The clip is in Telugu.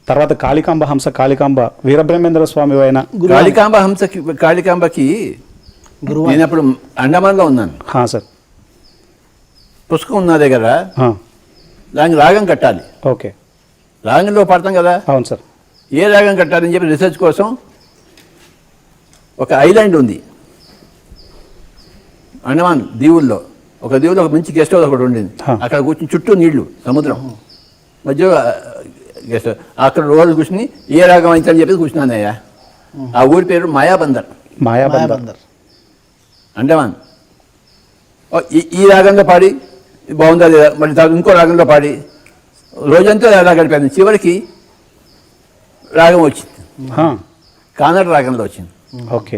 తర్వాత కాళికాంబ కాళికాంబ వీరబ్రహ్మేంద్ర స్వామి అయిన కాళికాంబకి నేను అప్పుడు అండమాన్లో ఉన్నాను సార్. పుస్తకం ఉన్న దగ్గర దానికి రాగం కట్టాలి. ఓకే, రాగంలో పాడతాం కదా. అవును సార్. ఏ రాగం కట్టాలని చెప్పి రీసెర్చ్ కోసం ఒక ఐలాండ్ ఉంది అండమాన్ దీవుల్లో. ఒక దీవుల్లో ఒక మంచి గెస్ట్ హౌస్ ఒకటి ఉండింది. అక్కడ కూర్చుని చుట్టూ నీళ్లు, సముద్రం మధ్య గెస్ట్ హౌస్. అక్కడ రోజు కూర్చుని ఏ రాగం అవుతుందని చెప్పి కూర్చున్నానయ్యా. ఆ ఊరి పేరు మాయాబందర్. మాయాబందర్ అండమాన్. ఈ రాగంలో పాడి బాగుందా లేదా, మళ్ళీ ఇంకో రాగంలో పాడి రోజంతా అలా గడిపాను. చివరికి రాగం వచ్చింది, కానడ రాగంలో వచ్చింది. ఓకే,